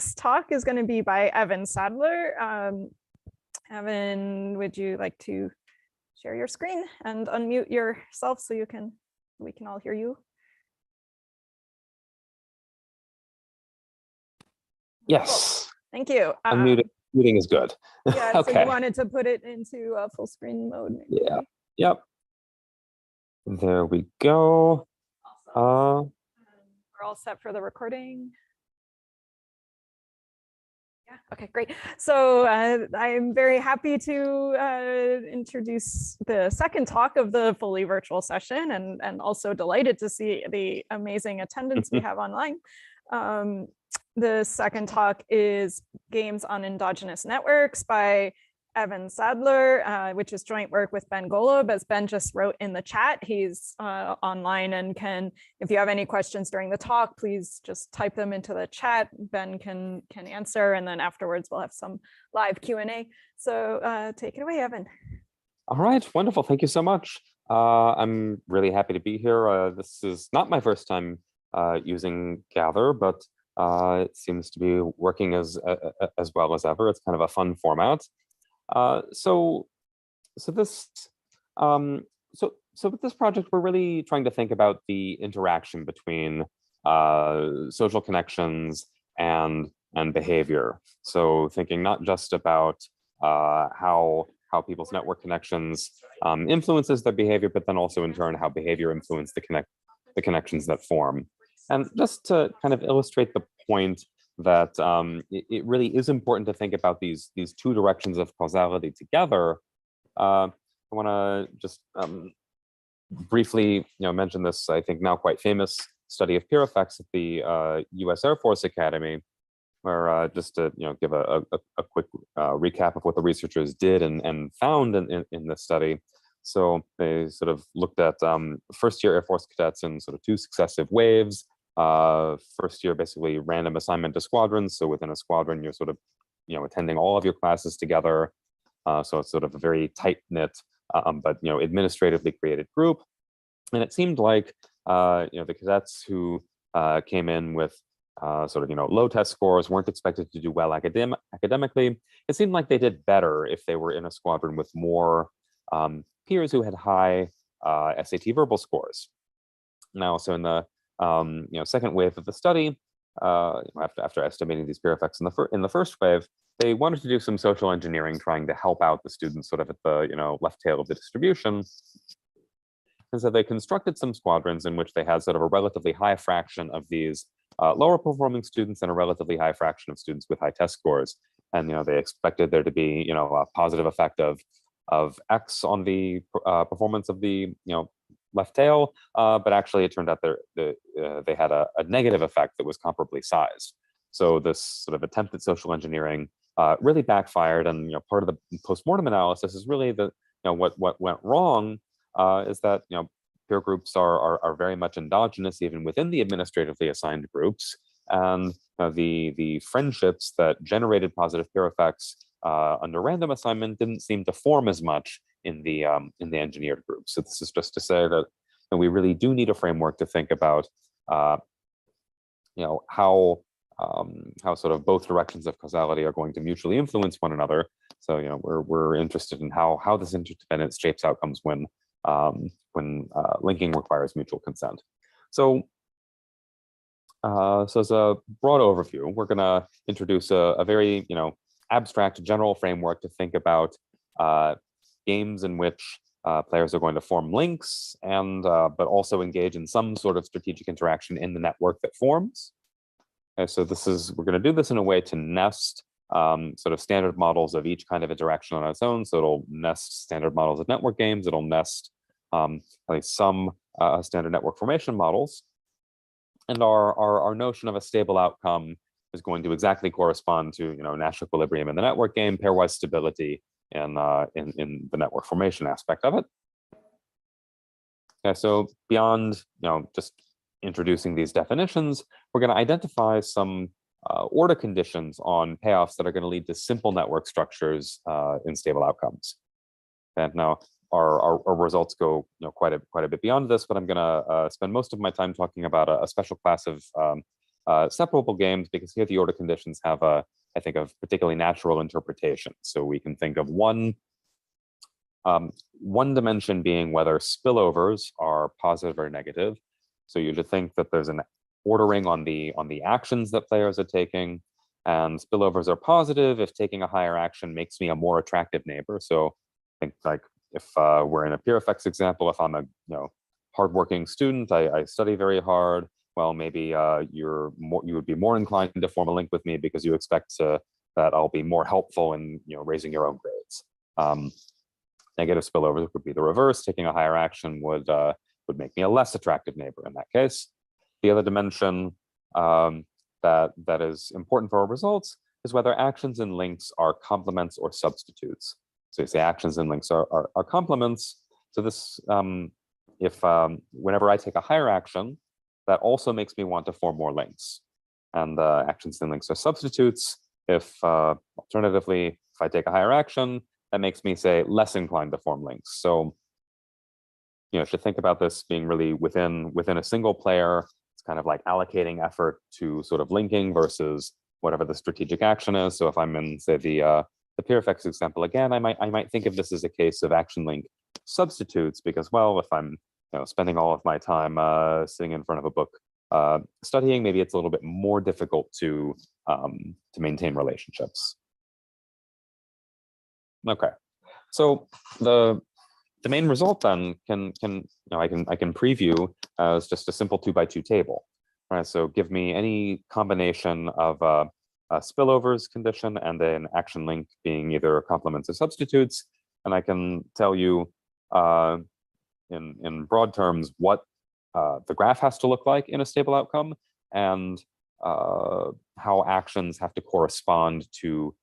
next talk is going to be by Evan Sadler. Evan, would you like to share your screen and unmute yourself so we can all hear you? Yes. Cool. Thank you. Muting is good. Yeah, Okay. So you wanted to put it into full screen mode, maybe. Yeah. Yep. There we go. Awesome. We're all set for the recording. Yeah, okay, great. So I'm very happy to introduce the second talk of the fully virtual session, and also delighted to see the amazing attendance we have online. The second talk is Games on Endogenous Networks by Evan Sadler, which is joint work with Ben Golob. As Ben just wrote in the chat, he's online and if you have any questions during the talk, please just type them into the chat. Ben can answer, and then afterwards we'll have some live Q&A. So take it away, Evan. All right, wonderful. Thank you so much. I'm really happy to be here. This is not my first time using Gather, but it seems to be working as well as ever. It's kind of a fun format. So with this project, we're really trying to think about the interaction between social connections and behavior. So thinking not just about how people's network connections influences their behavior, but then also in turn how behavior influences the connections that form. And just to kind of illustrate the point that it really is important to think about these two directions of causality together, I want to just briefly mention this, I think now quite famous study of PureFX at the US Air Force Academy, where just to give a quick recap of what the researchers did and found in this study. So they sort of looked at first-year Air Force cadets in sort of two successive waves. First year, basically random assignment to squadrons. So within a squadron, you're sort of, attending all of your classes together. So it's sort of a very tight-knit, but, administratively created group. And it seemed like, the cadets who came in with sort of, low test scores weren't expected to do well academically. It seemed like they did better if they were in a squadron with more peers who had high SAT verbal scores. Now, so in the second wave of the study, after estimating these PureFX in the first wave, they wanted to do some social engineering, trying to help out the students sort of at the left tail of the distribution. And so they constructed some squadrons in which they had sort of a relatively high fraction of these lower performing students and a relatively high fraction of students with high test scores. And they expected there to be a positive effect of X on the performance of the left tail, but actually it turned out they had a negative effect that was comparably sized. So this sort of attempt at social engineering really backfired, and part of the postmortem analysis is really that what went wrong is that peer groups are very much endogenous even within the administratively assigned groups, and the friendships that generated positive peer effects under random assignment didn't seem to form as much in the engineered group. So this is just to say that we really do need a framework to think about how sort of both directions of causality are going to mutually influence one another. So we're interested in how this interdependence shapes outcomes when linking requires mutual consent. So as a broad overview, we're going to introduce a very abstract general framework to think about games in which players are going to form links and but also engage in some sort of strategic interaction in the network that forms. Okay, so we're going to do this in a way to nest sort of standard models of each kind of interaction on its own. So it'll nest standard models of network games. It'll nest at least some standard network formation models. And our notion of a stable outcome is going to exactly correspond to Nash equilibrium in the network game, pairwise stability in the network formation aspect of it. Okay, so beyond just introducing these definitions, we're going to identify some order conditions on payoffs that are going to lead to simple network structures in stable outcomes. And now our results go quite a bit beyond this, but I'm going to spend most of my time talking about a special class of separable games, because here the order conditions have a, I think, of particularly natural interpretation. So we can think of one dimension being whether spillovers are positive or negative. So you should think that there's an ordering on the actions that players are taking, and spillovers are positive if taking a higher action makes me a more attractive neighbor. So I think, like, if we're in a PureFX example, if I'm a hardworking student, I study very hard, well, maybe you would be more inclined to form a link with me because you expect that I'll be more helpful in raising your own grades. Negative spillovers would be the reverse. Taking a higher action would make me a less attractive neighbor in that case. The other dimension that is important for our results is whether actions and links are complements or substitutes. So you say actions and links are complements. So this, if whenever I take a higher action, that also makes me want to form more links. And actions and links are substitutes. If alternatively, if I take a higher action, that makes me, say, less inclined to form links. So you should think about this being really within a single player. It's kind of like allocating effort to sort of linking versus whatever the strategic action is. So if I'm in, say, the PureFX example again, I might think of this as a case of action link substitutes, because, well, if I'm spending all of my time sitting in front of a book studying, maybe it's a little bit more difficult to maintain relationships. Okay, so the main result then I can preview as just a simple 2x2 table. All right, so give me any combination of a spillovers condition and an action link being either complements or substitutes, and I can tell you in broad terms what the graph has to look like in a stable outcome, and how actions have to correspond to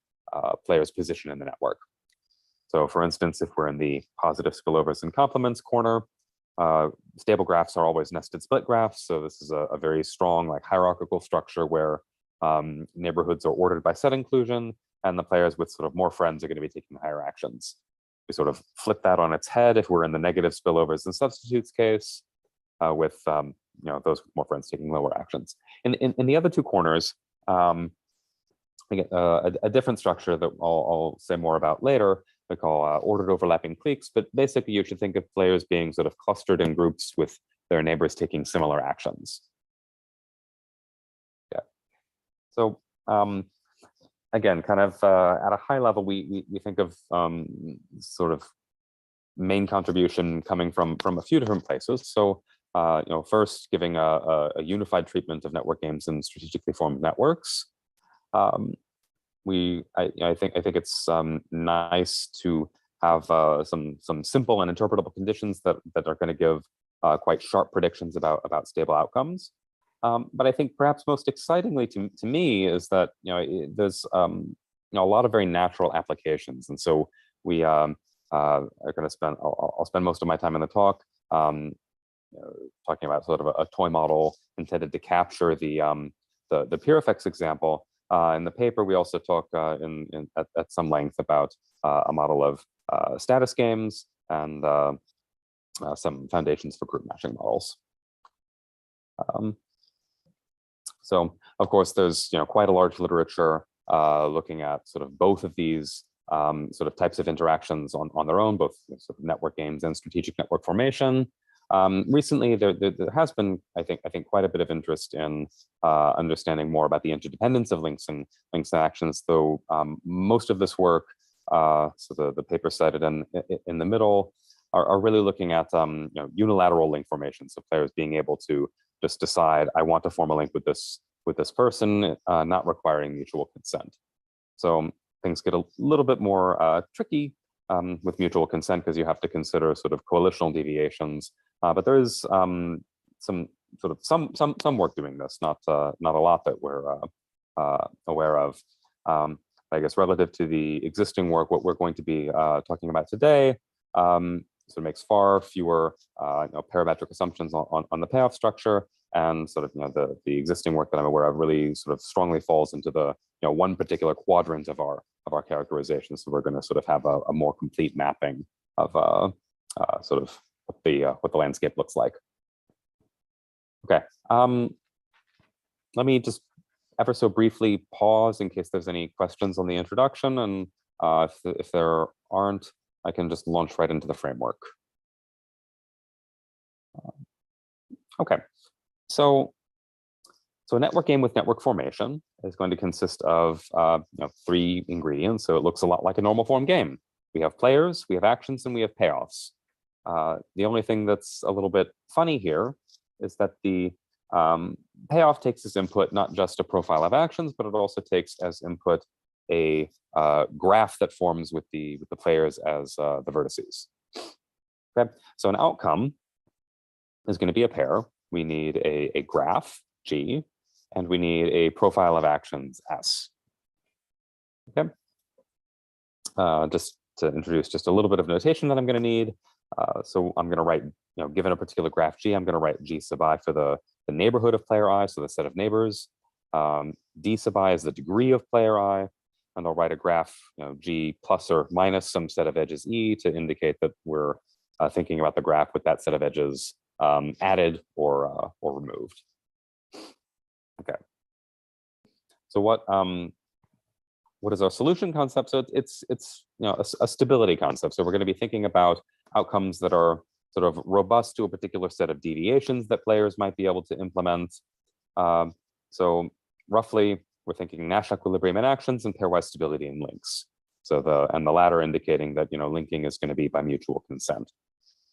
players' position in the network. So for instance, if we're in the positive spillovers and complements corner, stable graphs are always nested split graphs. So this is a very strong, like, hierarchical structure where neighborhoods are ordered by set inclusion, and the players with sort of more friends are going to be taking higher actions. We sort of flip that on its head if we're in the negative spillovers and substitutes case, with those with more friends taking lower actions. In the other two corners, we get a different structure that I'll say more about later. We call ordered overlapping cliques, but basically you should think of players being sort of clustered in groups with their neighbors taking similar actions. Yeah. So again, kind of at a high level, we think of sort of main contribution coming from a few different places. So first, giving a unified treatment of network games and strategically formed networks. I think it's nice to have some simple and interpretable conditions that are going to give quite sharp predictions about stable outcomes. But I think perhaps most excitingly to me is that there's a lot of very natural applications, and so we are going to spend I'll spend most of my time in the talk talking about sort of a toy model intended to capture the PureFX example. In the paper, we also talk at some length about a model of status games and some foundations for group matching models. So, of course, there's quite a large literature looking at sort of both of these sort of types of interactions on their own, both sort of network games and strategic network formation. Recently, there has been, I think, quite a bit of interest in understanding more about the interdependence of links and actions. Though most of this work, so the paper cited in the middle, are really looking at unilateral link formation. So players being able to just decide, I want to form a link with this person, not requiring mutual consent. So things get a little bit more tricky with mutual consent, because you have to consider sort of coalitional deviations. But there is some work doing this, not a lot that we're aware of. I guess relative to the existing work, what we're going to be talking about today sort of makes far fewer parametric assumptions on the payoff structure, and sort of the existing work that I'm aware of really sort of strongly falls into the one particular quadrant of our characterization. So we're going to sort of have a more complete mapping of sort of what the landscape looks like. Okay. let me just ever so briefly pause in case there's any questions on the introduction, and if there aren't, I can just launch right into the framework. Okay, so a network game with network formation is going to consist of 3 ingredients, so it looks a lot like a normal form game. We have players, we have actions, and we have payoffs. The only thing that's a little bit funny here is that the payoff takes as input not just a profile of actions, but it also takes as input a graph that forms with the players as the vertices. Okay, so an outcome is going to be a pair. We need a graph, G, and we need a profile of actions, S. Okay, just to introduce just a little bit of notation that I'm going to need. So I'm going to write, given a particular graph G, I'm going to write G sub I for the neighborhood of player I, so the set of neighbors. D sub I is the degree of player I, and I'll write a graph, G plus or minus some set of edges E to indicate that we're thinking about the graph with that set of edges added or removed. Okay. So what is our solution concept? So it's a stability concept. So we're going to be thinking about outcomes that are sort of robust to a particular set of deviations that players might be able to implement. So roughly, we're thinking Nash equilibrium in actions and pairwise stability in links. So the latter indicating that linking is going to be by mutual consent.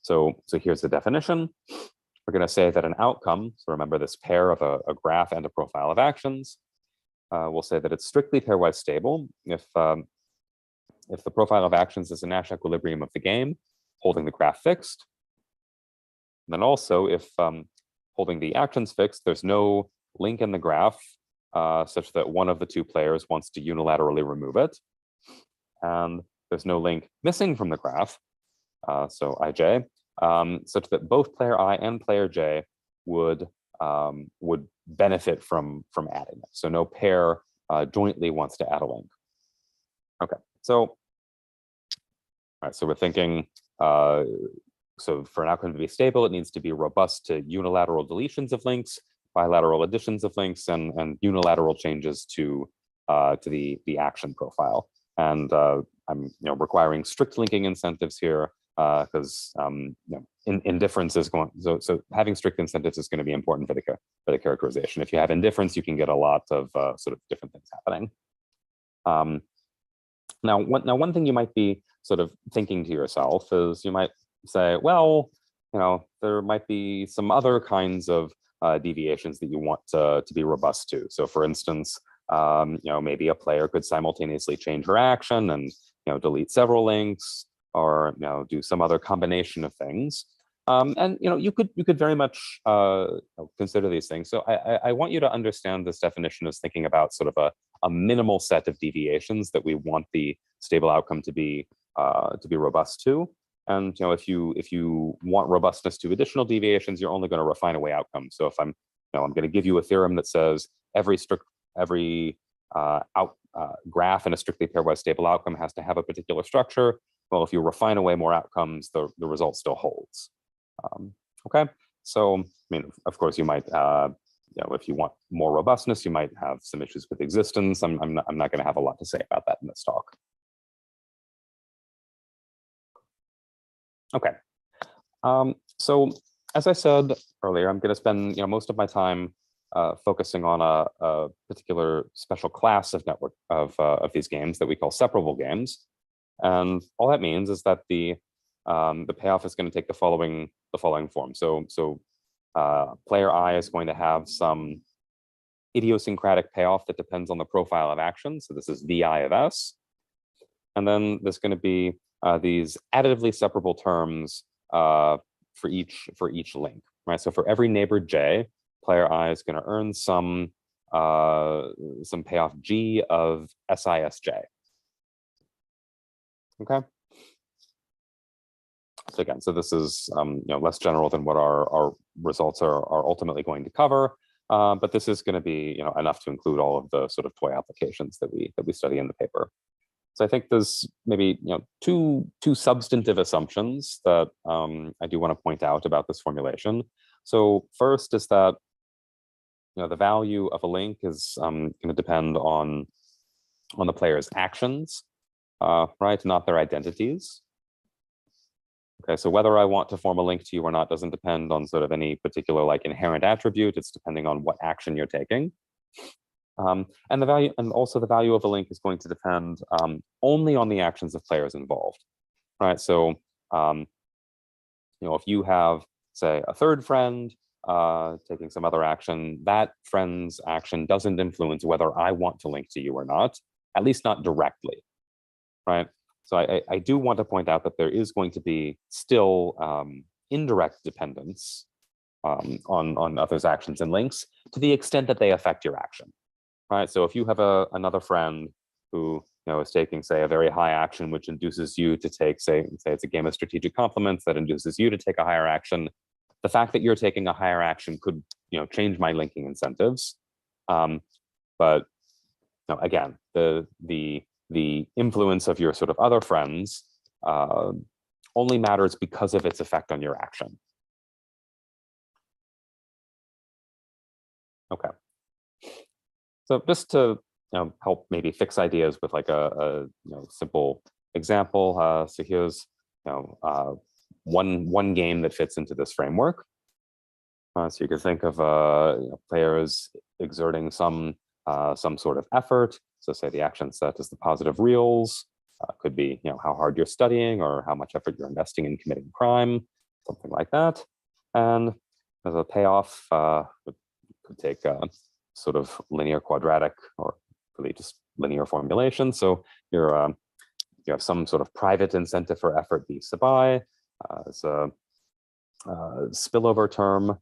So here's the definition. We're going to say that an outcome, so remember this pair of a graph and a profile of actions, we'll say that it's strictly pairwise stable if the profile of actions is a Nash equilibrium of the game, holding the graph fixed. And then also if holding the actions fixed, there's no link in the graph such that one of the 2 players wants to unilaterally remove it. And there's no link missing from the graph, so IJ, such that both player I and player J would benefit from adding it. So no pair jointly wants to add a link. Okay, so all right, so we're thinking so for an outcome to be stable, it needs to be robust to unilateral deletions of links, bilateral additions of links, and unilateral changes to the action profile. And I'm requiring strict linking incentives here because indifference is going. So having strict incentives is going to be important for the characterization. If you have indifference, you can get a lot of sort of different things happening. Now one thing you might be sort of thinking to yourself is you might say, well, there might be some other kinds of deviations that you want to be robust to. So for instance, maybe a player could simultaneously change her action and delete several links, or do some other combination of things. And you could very much consider these things. So I want you to understand this definition as thinking about sort of a minimal set of deviations that we want the stable outcome to be robust to. And if you want robustness to additional deviations, you're only going to refine away outcomes. So if I'm going to give you a theorem that says every graph in a strictly pairwise stable outcome has to have a particular structure. Well, if you refine away more outcomes, the result still holds. Okay, so I mean, of course, you might, if you want more robustness, you might have some issues with existence. I'm not going to have a lot to say about that in this talk. Okay, so as I said earlier, I'm going to spend most of my time focusing on a particular special class of network of these games that we call separable games, and all that means is that the payoff is going to take the following form. So player I is going to have some idiosyncratic payoff that depends on the profile of action. So this is VI of S, and then there's going to be these additively separable terms for each link, right? So for every neighbor J, player I is going to earn some payoff G of SISJ. Okay. So again, so this is less general than what our results are ultimately going to cover, but this is going to be enough to include all of the sort of toy applications that we study in the paper. So I think there's maybe two substantive assumptions that I do want to point out about this formulation. So first is that the value of a link is going to depend on the player's actions, right? Not their identities. Okay, so whether I want to form a link to you or not doesn't depend on sort of any particular like inherent attribute. It's depending on what action you're taking. And the value, and also the value of a link is going to depend only on the actions of players involved, right? So, if you have, say, a third friend taking some other action, that friend's action doesn't influence whether I want to link to you or not, at least not directly, right? So I do want to point out that there is going to be still indirect dependence on others' actions and links to the extent that they affect your action, right? So if you have another friend who is taking, say, a very high action, which induces you to take, say it's a game of strategic complements that induces you to take a higher action, the fact that you're taking a higher action could change my linking incentives. But again, the influence of your sort of other friends only matters because of its effect on your action. Okay. So just to help maybe fix ideas with like a simple example. So here's one game that fits into this framework. So you can think of players exerting some sort of effort. So say the action set is the positive reals. Could be how hard you're studying or how much effort you're investing in committing crime, something like that. And as a payoff, could take sort of linear quadratic or really just linear formulation. So you have some sort of private incentive for effort b sub I. It's a spillover term.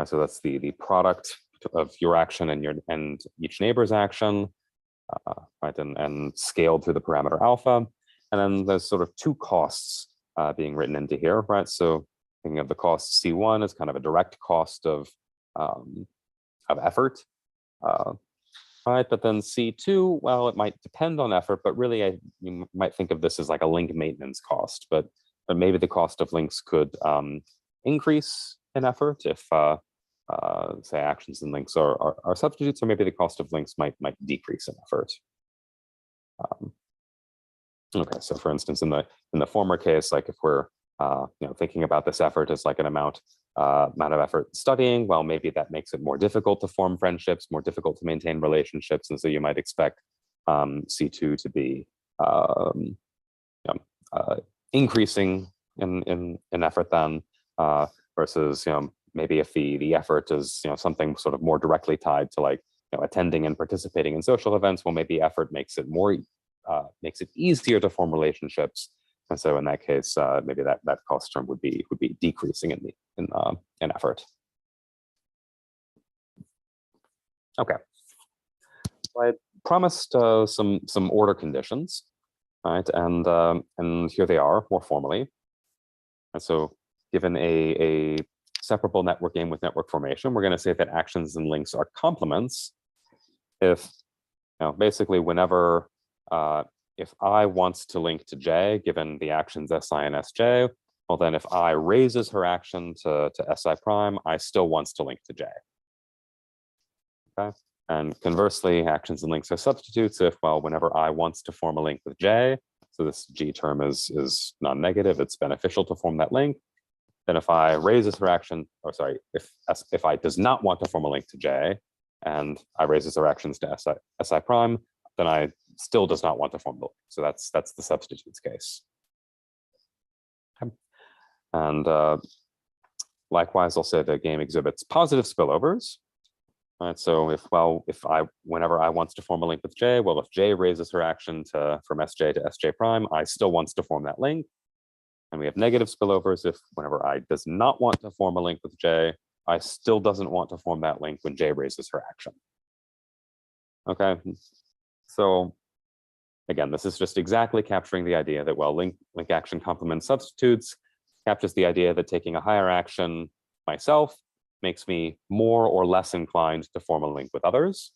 So that's the product of your action and each neighbor's action, right? And scaled through the parameter alpha. And then there's sort of two costs being written into here, right? So thinking of the cost C1 as kind of a direct cost of effort, right? But then C2, well, it might depend on effort, but really you might think of this as like a link maintenance cost, but maybe the cost of links could increase in effort if say actions and links are substitutes, or maybe the cost of links might decrease in effort. Okay, so for instance, in the former case, like if we're thinking about this effort as like an amount of effort studying, well, maybe that makes it more difficult to form friendships, more difficult to maintain relationships, and so you might expect C2 to be increasing in effort then, versus maybe if the effort is something sort of more directly tied to like attending and participating in social events, well, maybe effort makes it easier to form relationships, and so in that case, maybe that cost term would be decreasing in effort. Okay, so I promised some order conditions, right? And here they are more formally. And so, given a separable network game with network formation, we're going to say that actions and links are complements if basically whenever if I wants to link to J, given the actions Si and Sj, well then if I raises her action to Si prime, I still wants to link to J. Okay, and conversely, actions and links are substitutes if, well, whenever I wants to form a link with J, so this G term is non-negative, it's beneficial to form that link. Then if I raises her action, or sorry, if I does not want to form a link to J, and I raises her actions to Si prime, then I still does not want to form the link. So that's the substitutes case. Okay. And likewise, I'll say the game exhibits positive spillovers. All right, so whenever I wants to form a link with J, well, if J raises her action from Sj to Sj prime, I still wants to form that link. And we have negative spillovers if whenever I does not want to form a link with J, I still doesn't want to form that link when J raises her action. Okay, so again, this is just exactly capturing the idea that, well, link action complement substitutes captures the idea that taking a higher action myself makes me more or less inclined to form a link with others.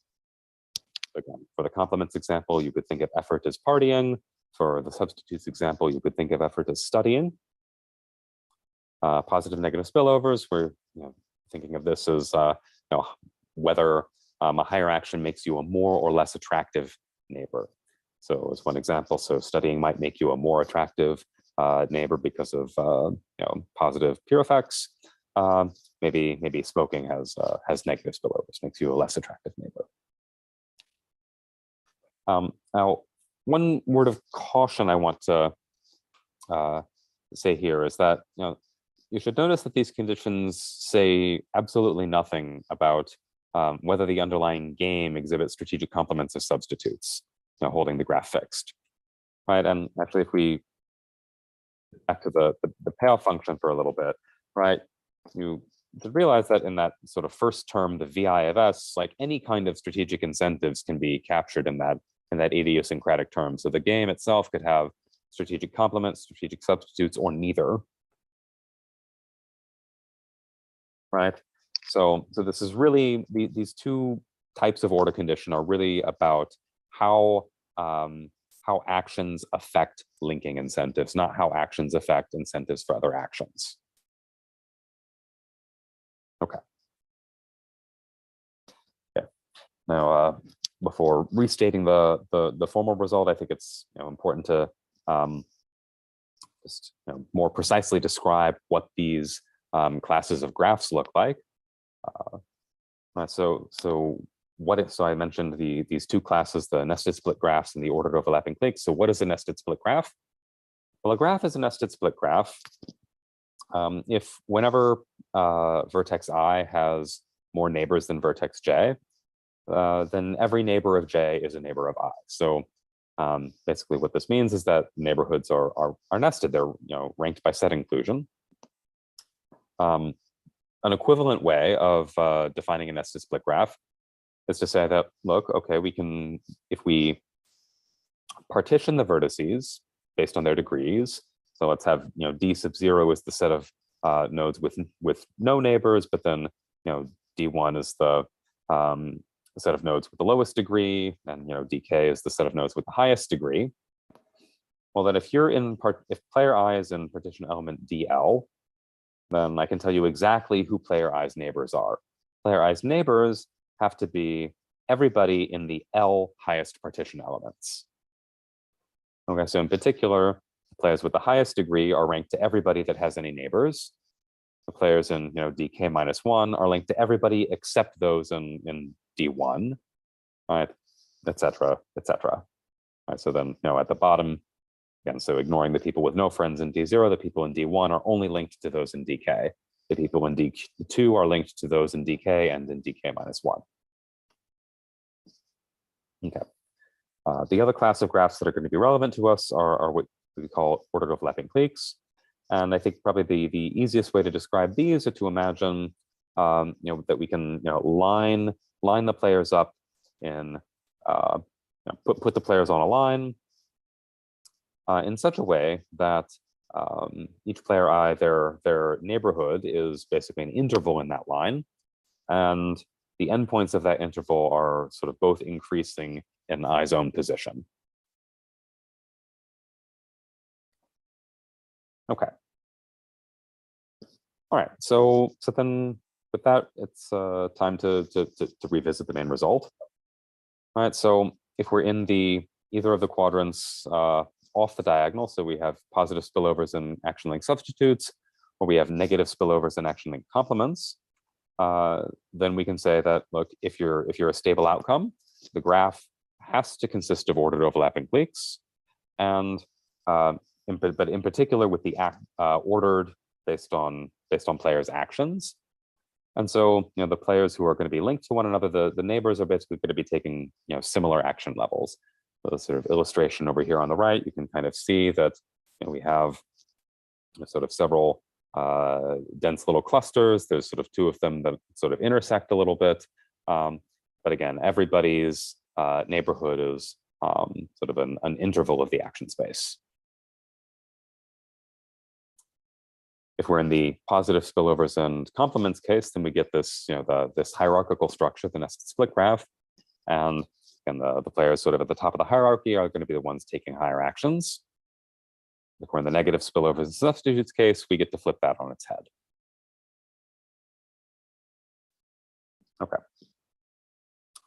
Again, for the complements example, you could think of effort as partying. For the substitutes example, you could think of effort as studying. Positive negative spillovers, we're thinking of this as whether a higher action makes you a more or less attractive neighbor. So as one example, so studying might make you a more attractive neighbor because of positive peer effects. Maybe smoking has negative spillovers, makes you a less attractive neighbor. Now, one word of caution I want to say here is that you should notice that these conditions say absolutely nothing about whether the underlying game exhibits strategic complements as substitutes, holding the graph fixed, right? And actually, if we back to the payoff function for a little bit, right? You should realize that in that sort of first term, the VI of S, like any kind of strategic incentives can be captured in that idiosyncratic term. So the game itself could have strategic complements, strategic substitutes, or neither. Right. So this is really these two types of order condition are really about how actions affect linking incentives, not how actions affect incentives for other actions. Okay. Yeah. Now, before restating the formal result, I think it's important to just more precisely describe what these classes of graphs look like. So I mentioned these two classes, the nested split graphs and the ordered overlapping cliques. So what is a nested split graph? Well, a graph is a nested split graph if whenever vertex I has more neighbors than vertex j, then every neighbor of j is a neighbor of I. So basically what this means is that neighborhoods are nested. They're ranked by set inclusion. An equivalent way of defining a nested split graph is to say that, look, okay, we can, if we partition the vertices based on their degrees, so let's have, D sub 0 is the set of nodes with no neighbors, but then, D1 is the set of nodes with the lowest degree, and, DK is the set of nodes with the highest degree. Well, then if player I is in partition element DL, then I can tell you exactly who player I's neighbors are. Player I's neighbors have to be everybody in the L highest partition elements. Okay, so in particular, players with the highest degree are ranked to everybody that has any neighbors. The players in DK minus 1 are linked to everybody except those in D1, right, et cetera, et cetera. Right, so then at the bottom, again, so ignoring the people with no friends in D0, the people in D1 are only linked to those in DK. The people in D2 are linked to those in DK and in DK minus 1. Okay. The other class of graphs that are going to be relevant to us are what we call ordered overlapping cliques. And I think probably the easiest way to describe these are to imagine that we can line the players up in put the players on a line in such a way that each player I, their neighborhood is basically an interval in that line, and the endpoints of that interval are sort of both increasing in I's own position. Okay. All right. So then with that, it's time to revisit the main result. All right. So if we're in either of the quadrants off the diagonal, so we have positive spillovers and action link substitutes, or we have negative spillovers and action link complements, then we can say that, look, if you're a stable outcome, the graph has to consist of ordered overlapping cliques, and but in particular with the ordered based on players' actions. And so the players who are going to be linked to one another, the neighbors are basically going to be taking similar action levels. So the sort of illustration over here on the right, you can kind of see that we have sort of several dense little clusters. There's sort of two of them that sort of intersect a little bit. But again, everybody's neighborhood is sort of an interval of the action space. If we're in the positive spillovers and complements case, then we get this, this hierarchical structure, the nested split graph, and the players sort of at the top of the hierarchy are going to be the ones taking higher actions. If we're in the negative spillovers and substitutes case, we get to flip that on its head. Okay.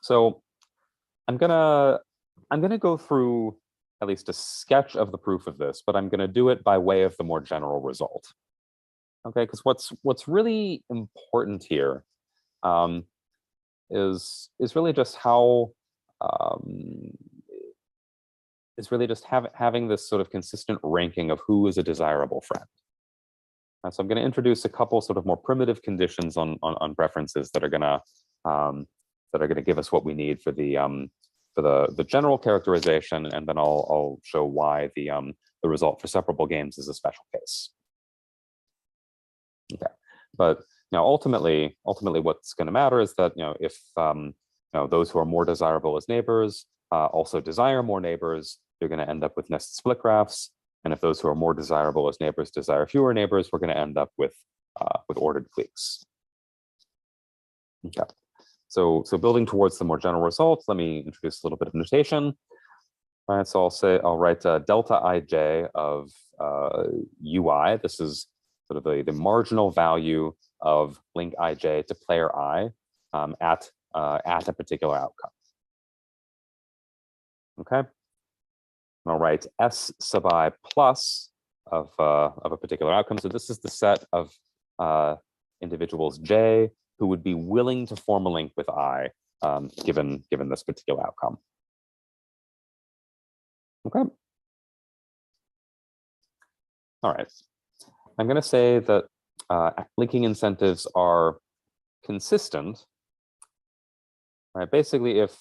So I'm gonna go through at least a sketch of the proof of this, but I'm gonna do it by way of the more general result. Okay, because what's really important here is really just how having this sort of consistent ranking of who is a desirable friend. So I'm going to introduce a couple sort of more primitive conditions on preferences that are going to give us what we need for the general characterization, and then I'll show why the result for separable games is a special case. Okay, but ultimately what's going to matter is that if those who are more desirable as neighbors also desire more neighbors, you're going to end up with nested split graphs. And if those who are more desirable as neighbors desire fewer neighbors, we're going to end up with ordered cliques. Okay, so building towards the more general results, let me introduce a little bit of notation. All right, so I'll write delta ij of ui. This is sort of the marginal value of link ij to player I at a particular outcome. Okay. I'll write S sub I plus of a particular outcome. So this is the set of individuals J who would be willing to form a link with I given this particular outcome. Okay. All right. I'm going to say that linking incentives are consistent. Right. Basically, if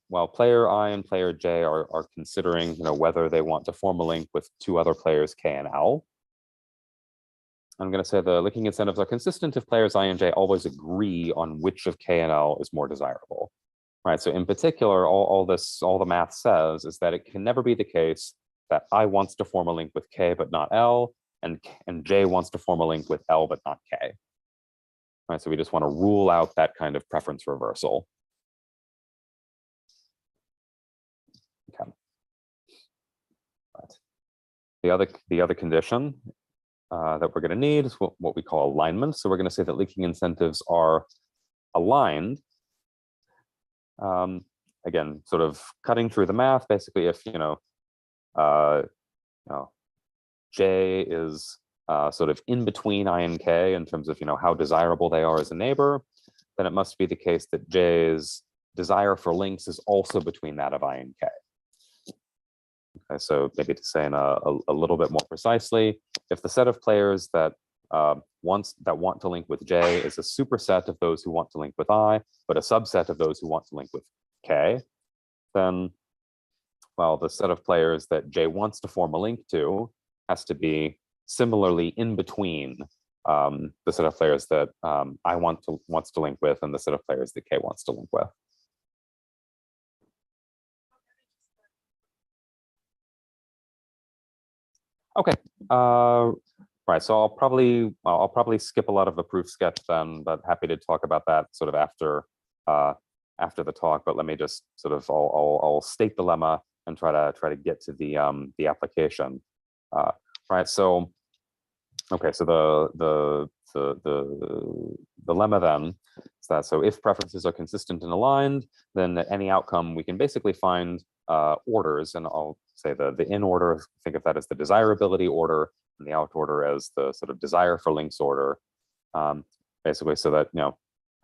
while player I and player J are considering whether they want to form a link with two other players K and L, I'm going to say the linking incentives are consistent if players I and J always agree on which of K and L is more desirable. Right. So in particular, all the math says is that it can never be the case that I wants to form a link with K but not L, and J wants to form a link with L but not K. Right. So we just want to rule out that kind of preference reversal. Okay. Right. The other condition that we're going to need is what we call alignment. So we're going to say that linking incentives are aligned. Again, sort of cutting through the math. Basically, if J is sort of in between I and K in terms of how desirable they are as a neighbor, then it must be the case that J's desire for links is also between that of I and K. Okay, so maybe to say in a little bit more precisely, if the set of players that want to link with J is a superset of those who want to link with I, but a subset of those who want to link with K, then, well, the set of players that J wants to form a link to has to be similarly in between the set of players that I wants to link with and the set of players that K wants to link with. Okay, right. So I'll probably skip a lot of the proof sketch then, but happy to talk about that sort of after the talk. But let me just sort of I'll state the lemma and try to get to the application. Right. So okay. So the lemma then is that so if preferences are consistent and aligned, then at any outcome we can basically find orders, and I'll say the in order, think of that as the desirability order, and the out order as the sort of desire for links order. Basically, so that what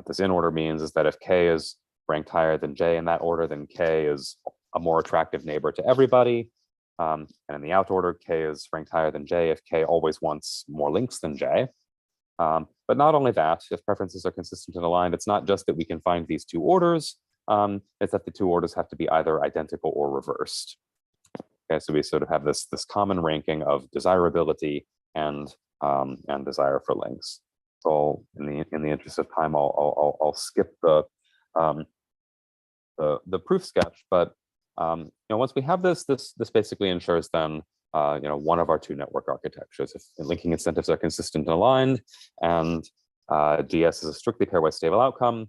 this in order means is that if K is ranked higher than J in that order, then K is a more attractive neighbor to everybody. And in the out order, K is ranked higher than J if K always wants more links than J. But not only that, if preferences are consistent and aligned, it's not just that we can find these two orders, it's that the two orders have to be either identical or reversed. Okay, so we sort of have this common ranking of desirability and desire for links. So in the interest of time, I'll skip the proof sketch, but once we have this basically ensures then one of our two network architectures. If linking incentives are consistent and aligned, and GS is a strictly pairwise stable outcome,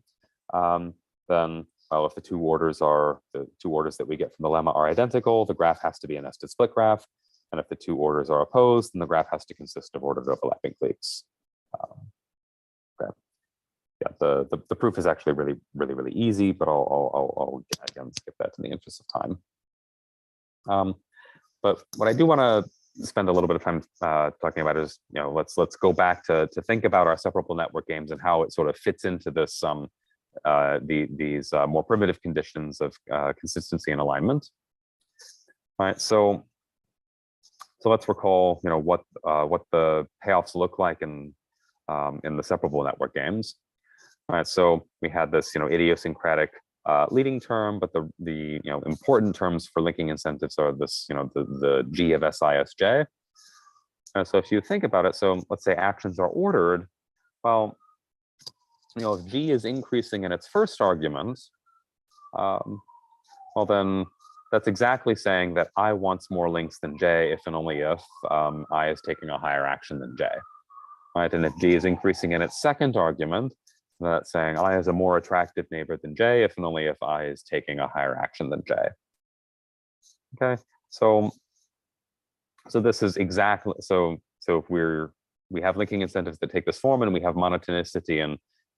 then well, if the two orders that we get from the lemma are identical, the graph has to be a nested split graph. And if the two orders are opposed, then the graph has to consist of ordered overlapping cliques. Okay. yeah, the proof is actually really easy, but I'll again skip that in the interest of time. But what I do want to spend a little bit of time talking about is, let's go back to think about our separable network games and how it sort of fits into this these more primitive conditions of consistency and alignment. All right, so let's recall what the payoffs look like in the separable network games. All right, so we had this idiosyncratic leading term, but the important terms for linking incentives are this the G of SISJ. So if you think about it, so let's say actions are ordered. Well, if G is increasing in its first argument, well then that's exactly saying that I wants more links than J if and only if I is taking a higher action than J. Right, and if G is increasing in its second argument, that's saying I is a more attractive neighbor than J if and only if I is taking a higher action than J. Okay, so this is exactly so if we have linking incentives that take this form and we have monotonicity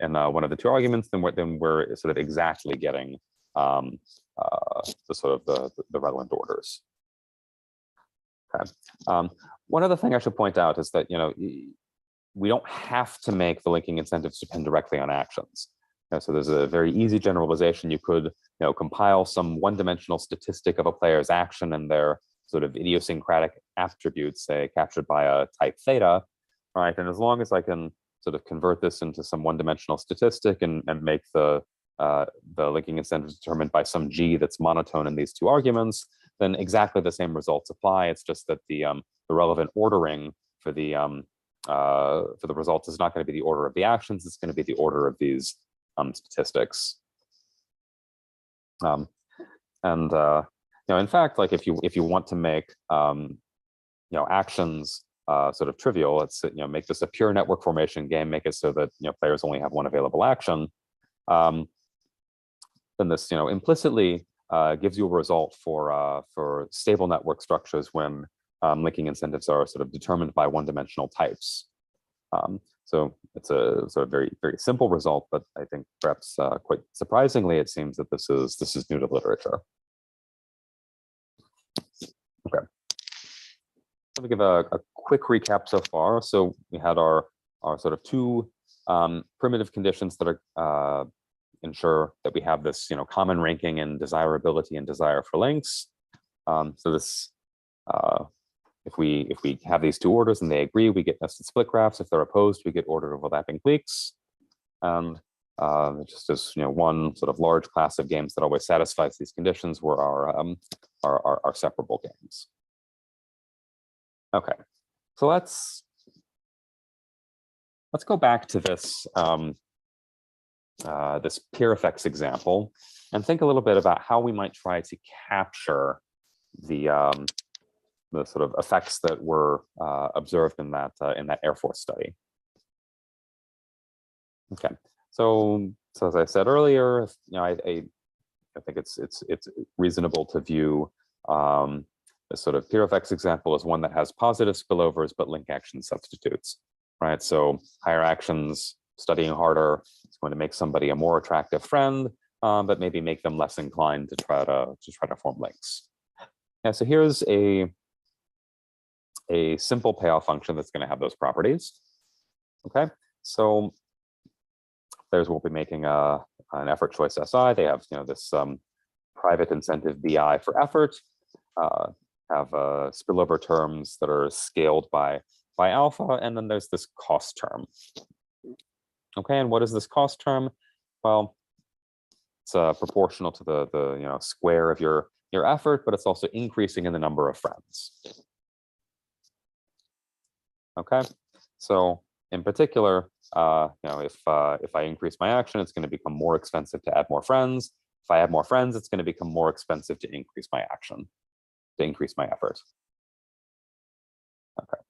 in one of the two arguments, then we're sort of exactly getting the relevant orders. Okay. One other thing I should point out is that we don't have to make the linking incentives depend directly on actions. So there's a very easy generalization. You could compile some one-dimensional statistic of a player's action and their sort of idiosyncratic attributes, say captured by a type theta, right? And as long as I can sort of convert this into some one-dimensional statistic and make the linking incentives determined by some G that's monotone in these two arguments, then exactly the same results apply. It's just that the relevant ordering for the results is not going to be the order of the actions. It's going to be the order of these statistics. In fact, like if you want to make actions sort of trivial, let's make this a pure network formation game, make it so that players only have one available action. Then this implicitly gives you a result for stable network structures when linking incentives are sort of determined by one-dimensional types. So it's a sort of very simple result, but I think perhaps quite surprisingly, it seems that this is new to literature. Okay. Let me give a quick recap so far. So we had our sort of two primitive conditions that are ensure that we have this common ranking and desirability and desire for links. So this if we have these two orders and they agree, we get nested split graphs. If they're opposed, we get ordered overlapping cliques. And just as one sort of large class of games that always satisfies these conditions were our separable games. Okay, so let's go back to this this PureFX example and think a little bit about how we might try to capture the sort of effects that were observed in that Air Force study. Okay, so as I said earlier, I think it's reasonable to view this sort of PureFX example as one that has positive spillovers but link action substitutes, right? So higher actions, studying harder, is going to make somebody a more attractive friend, but maybe make them less inclined to try to form links. Yeah, so here's a simple payoff function that's going to have those properties. Okay, so players will be making an effort choice SI. They have this private incentive BI for effort. Have spillover terms that are scaled by alpha, and then there's this cost term. Okay, and what is this cost term? Well, it's proportional to the square of your effort, but it's also increasing in the number of friends. Okay, so in particular, if I increase my action, it's going to become more expensive to add more friends. If I add more friends, it's going to become more expensive to increase my action, to increase my effort. Okay.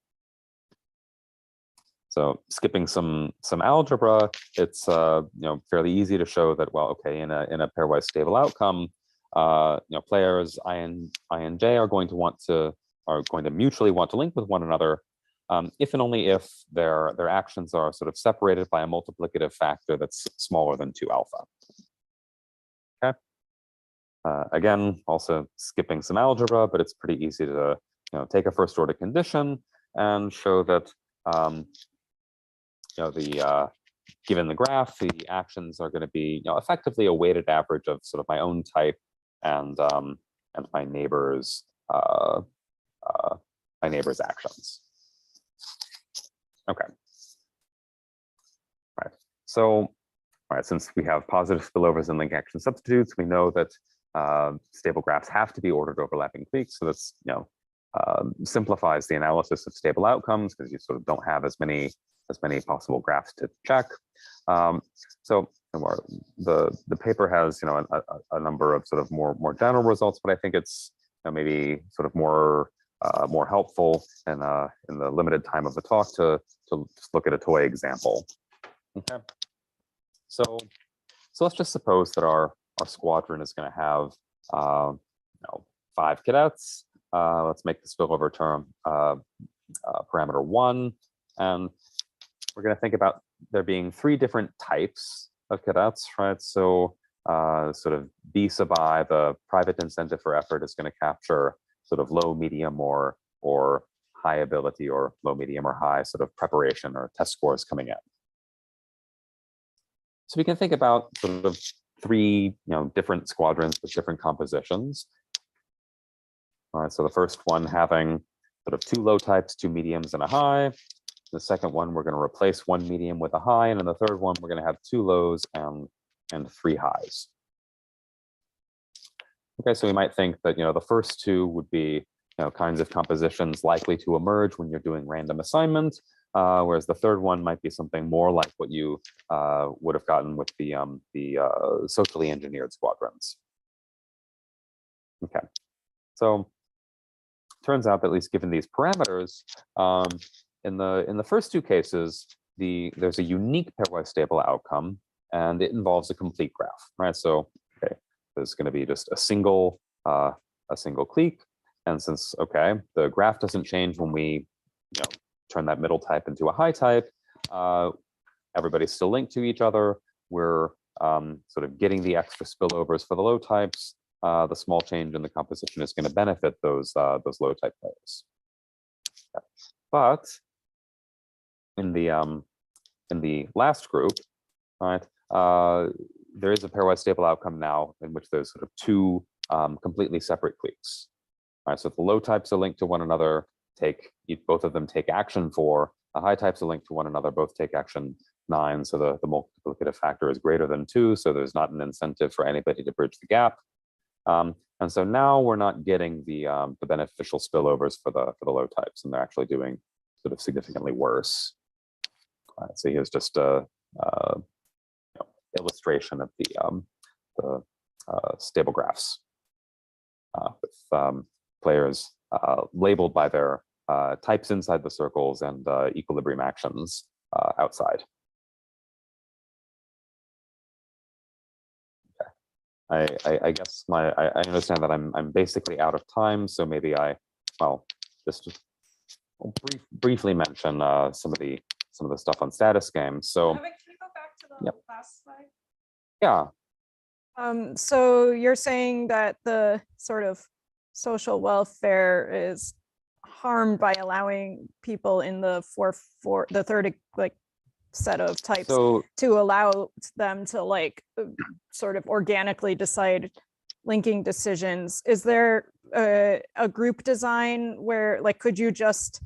So skipping some algebra, it's fairly easy to show that, well, okay, in a pairwise stable outcome, players I and J are going to mutually want to link with one another. if and only if their actions are sort of separated by a multiplicative factor that's smaller than 2 alpha. Okay. Again, also skipping some algebra, but it's pretty easy to take a first order condition and show that given the graph, the actions are going to be effectively a weighted average of sort of my own type and my neighbor's actions. Okay. All right. So, all right. Since we have positive spillovers and link action substitutes, we know that stable graphs have to be ordered overlapping cliques. So that's simplifies the analysis of stable outcomes because you sort of don't have as many possible graphs to check. So the paper has a number of sort of more general results, but I think it's maybe sort of more helpful in the limited time of the talk to just look at a toy example. Okay. So let's just suppose that our squadron is going to have 5 cadets. Let's make the spillover term parameter 1, and we're going to think about there being 3 different types of cadets, right? So sort of B sub I, the private incentive for effort, is going to capture sort of low, medium, or high ability, or low, medium, or high sort of preparation or test scores coming in. So we can think about sort of 3 different squadrons with different compositions. All right, so the first one having sort of 2 low types, 2 mediums, and a high. The second one, we're going to replace 1 medium with a high, and in the third one, we're going to have 2 lows and 3 highs. Okay, so we might think that the first 2 would be kinds of compositions likely to emerge when you're doing random assignment, whereas the third one might be something more like what you would have gotten with the socially engineered squadrons. Okay, so turns out that at least given these parameters, in the first 2 cases, there's a unique pairwise stable outcome, and it involves a complete graph, right? So okay, there's going to be just a single clique, and since the graph doesn't change when we turn that middle type into a high type, everybody's still linked to each other. We're sort of getting the extra spillovers for the low types. The small change in the composition is going to benefit those low type players. Okay. But in the last group, right, there is a pairwise stable outcome now in which there's sort of 2 completely separate cliques. All right, so if the low types are linked to one another, both of them take action 4. The high types are linked to one another, both take action 9. So the multiplicative factor is greater than 2. So there's not an incentive for anybody to bridge the gap. And so now we're not getting the beneficial spillovers for the low types, and they're actually doing sort of significantly worse. So here's just a illustration of the stable graphs with players labeled by their types inside the circles and equilibrium actions outside. Okay. I guess I understand that I'm basically out of time, so maybe I'll just briefly mention some of the stuff on status games. So can you go back to the last slide? Yeah. So you're saying that the sort of social welfare is harmed by allowing people in the the third set of types to allow them to sort of organically decide linking decisions. Is there a group design where could you just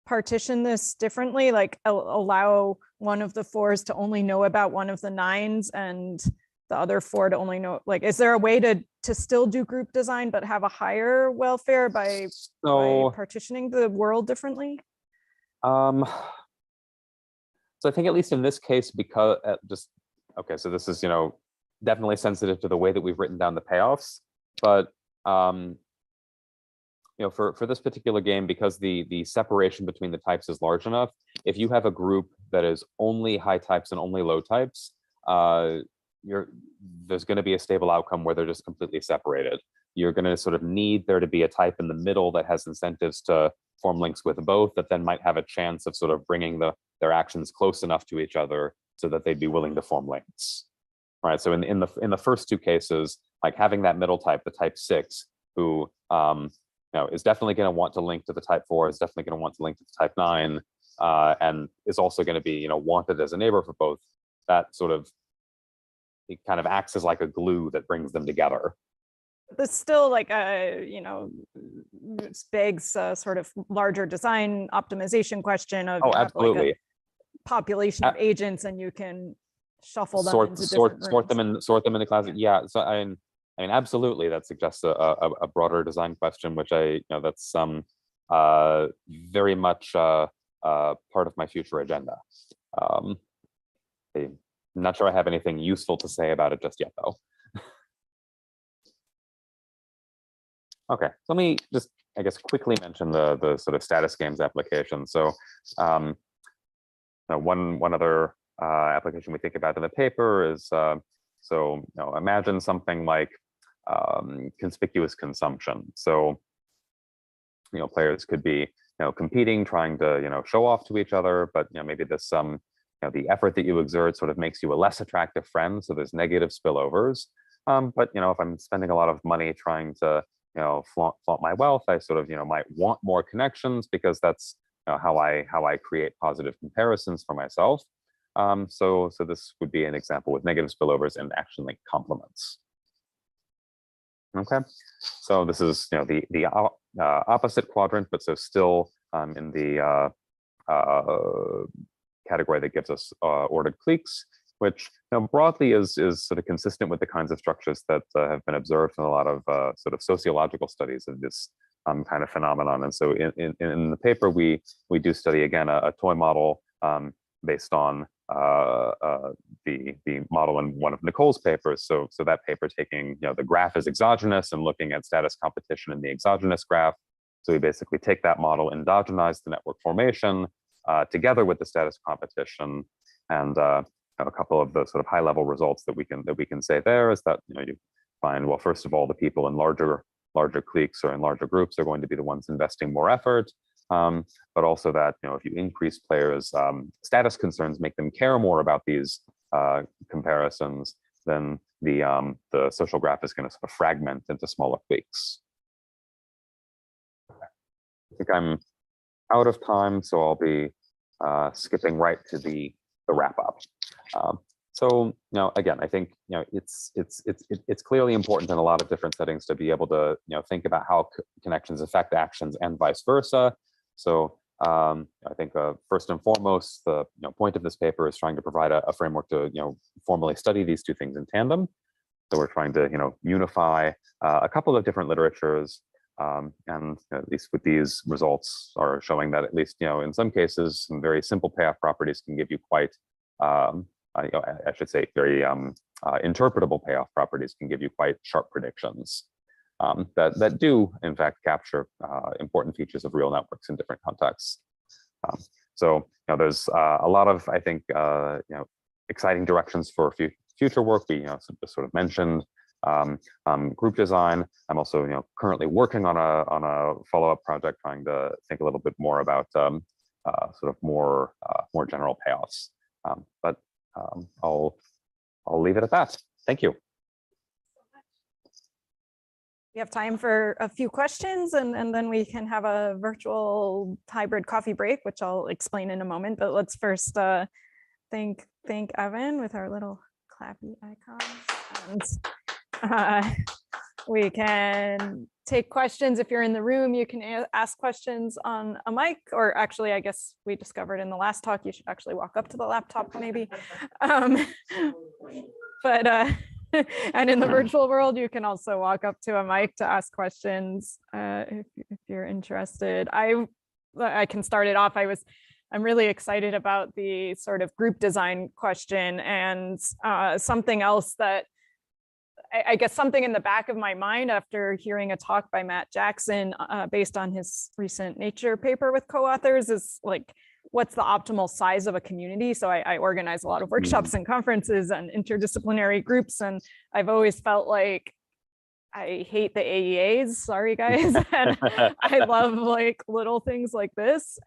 partition this differently, allow one of the 4s to only know about one of the 9s and the other 4 to only know, is there a way to still do group design but have a higher welfare by partitioning the world differently? So I think at least in this case, because so this is definitely sensitive to the way that we've written down the payoffs, but for this particular game, because the separation between the types is large enough, if you have a group that is only high types and only low types, there's going to be a stable outcome where they're just completely separated. You're going to sort of need there to be a type in the middle that has incentives to form links with both that then might have a chance of sort of bringing their actions close enough to each other so that they'd be willing to form links, right? So in the first two cases, like having that middle type, the type 6, who is definitely going to want to link to the type 4, is definitely going to want to link to the type 9, and is also going to be wanted as a neighbor for both. That sort of, it kind of acts as like a glue that brings them together. There's still like a, begs a sort of larger design optimization question of absolutely. Like a population of agents, and you can shuffle them into sort them into classes. Yeah, so I mean, absolutely, that suggests a broader design question, which that's very much part of my future agenda. I'm not sure I have anything useful to say about it just yet, though. Okay, so let me just, I guess, quickly mention the sort of status games application. So one other application we think about in the paper is, imagine something like conspicuous consumption. So, players could be, competing, trying to, show off to each other, but, maybe this, the effort that you exert sort of makes you a less attractive friend. So there's negative spillovers. But, if I'm spending a lot of money trying to, flaunt my wealth, I sort of, might want more connections because that's how I create positive comparisons for myself. So this would be an example with negative spillovers and action link complements. Okay, so this is the opposite quadrant, but so still in the category that gives us ordered cliques, which broadly is sort of consistent with the kinds of structures that have been observed in a lot of sort of sociological studies of this kind of phenomenon. And so in the paper, we do study, again, a toy model based on the model in one of Nicole's papers. So that paper taking, the graph is exogenous and looking at status competition in the exogenous graph. So we basically take that model, endogenize the network formation together with the status competition, and a couple of the sort of high level results that we can say there is that you find, well, first of all, the people in larger cliques or in larger groups are going to be the ones investing more effort, but also that if you increase players' status concerns, make them care more about these comparisons, then the social graph is going to sort of fragment into smaller cliques. I think I'm out of time, so I'll be skipping right to the wrap up. So again, I think it's clearly important in a lot of different settings to be able to think about how connections affect actions and vice versa. So I think first and foremost, the point of this paper is trying to provide a framework to formally study these two things in tandem. So we're trying to unify a couple of different literatures, and at least with these results are showing that at least in some cases some very simple payoff properties can give you quite I should say very interpretable payoff properties can give you quite sharp predictions that do in fact capture important features of real networks in different contexts. So there's a lot of, I think, exciting directions for future work. We sort of mentioned group design. I'm also currently working on a follow-up project trying to think a little bit more about sort of more general payoffs. But I'll leave it at that. Thank you. We have time for a few questions, and then we can have a virtual hybrid coffee break, which I'll explain in a moment. But let's first thank Evan with our little clappy icons. And we can take questions. If you're in the room, you can ask questions on a mic, or actually, I guess we discovered in the last talk, you should actually walk up to the laptop maybe. And in the virtual world, you can also walk up to a mic to ask questions if you're interested. I can start it off. I'm really excited about the sort of group design question, and something else that I guess something in the back of my mind after hearing a talk by Matt Jackson based on his recent Nature paper with co-authors is like, what's the optimal size of a community? So I organize a lot of workshops and conferences and interdisciplinary groups, and I've always felt like I hate the AEAs, sorry guys. And I love like little things like this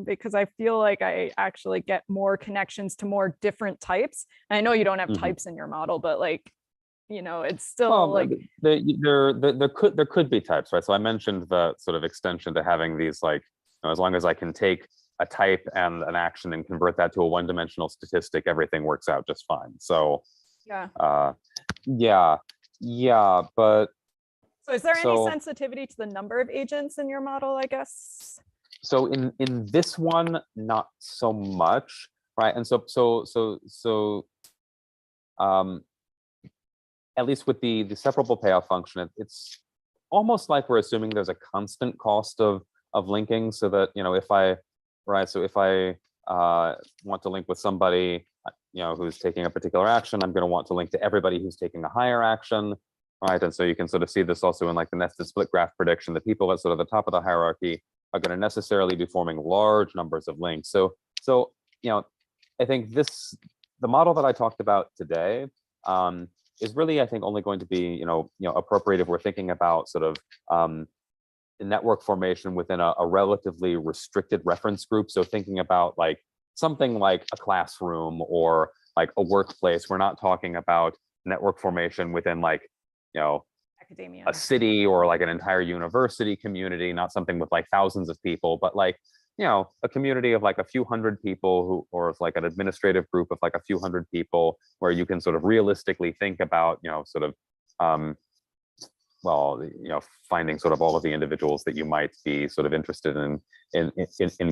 because I feel like I actually get more connections to more different types. And I know you don't have types in your model, but like, you know, it's still Well, like there could be types, right? So I mentioned the sort of extension to having these, like, you know, as long as I can take a type and an action and convert that to a one-dimensional statistic, everything works out just fine. So yeah. Yeah, but So is there any sensitivity to the number of agents in your model, I guess? So in this one, not so much, right? And at least with the separable payoff function, it's almost like we're assuming there's a constant cost of linking, so that, you know, if I want to link with somebody, you know, who's taking a particular action, I'm going to want to link to everybody who's taking a higher action, right? And so you can sort of see this also in like the nested split graph prediction. The people at sort of the top of the hierarchy are going to necessarily be forming large numbers of links. So you know, I think the model that I talked about today is really, I think, only going to be, you know, appropriate if we're thinking about sort of network formation within a relatively restricted reference group. So thinking about like something like a classroom or like a workplace. We're not talking about network formation within, like, you know, academia, a city or like an entire university community, not something with like thousands of people, but like, you know, a community of like a few hundred people or like an administrative group of like a few hundred people, where you can sort of realistically think about, you know, sort of well, you know, finding sort of all of the individuals that you might be sort of interested in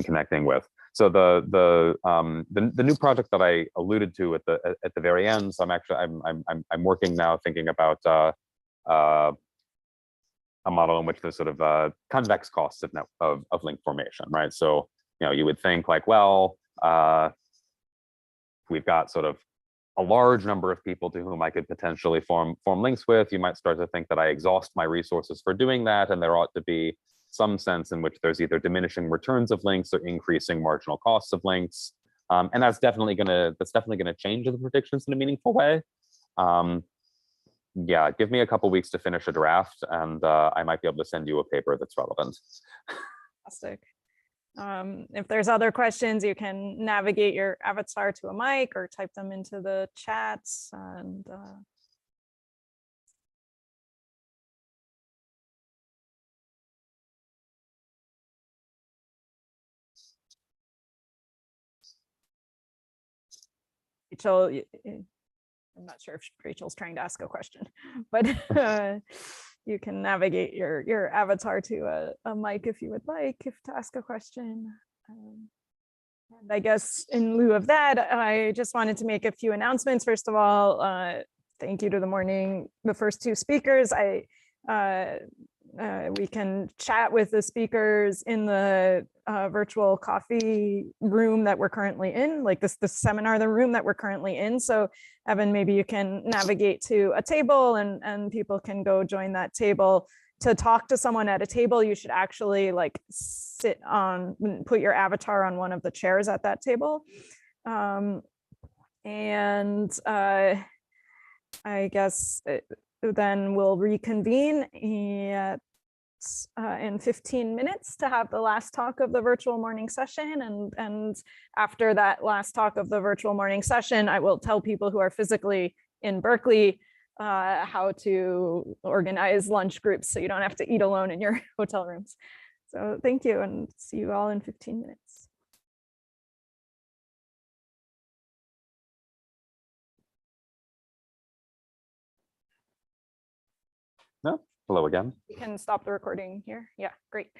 connecting with. So the new project that I alluded to at the very end. So I'm working now thinking about a model in which there's sort of convex costs of link formation, right? So, you know, you would think like, well, we've got sort of a large number of people to whom I could potentially form links with. You might start to think that I exhaust my resources for doing that, and there ought to be some sense in which there's either diminishing returns of links or increasing marginal costs of links, and that's definitely gonna change the predictions in a meaningful way. Yeah, give me a couple weeks to finish a draft, and I might be able to send you a paper that's relevant. Fantastic. If there's other questions, you can navigate your avatar to a mic or type them into the chats. And Rachel, I'm not sure if Rachel's trying to ask a question, but you can navigate your avatar to a mic if you would like, to ask a question. And I guess in lieu of that, I just wanted to make a few announcements. First of all, thank you to the first two speakers. We can chat with the speakers in the virtual coffee room that we're currently in, like this seminar, the room that we're currently in. So Evan, maybe you can navigate to a table and people can go join that table. To talk to someone at a table, you should actually like put your avatar on one of the chairs at that table. I guess then we'll reconvene in 15 minutes to have the last talk of the virtual morning session. And after that last talk of the virtual morning session, I will tell people who are physically in Berkeley how to organize lunch groups so you don't have to eat alone in your hotel rooms. So thank you, and see you all in 15 minutes. No, hello again. You can stop the recording here. Yeah, great.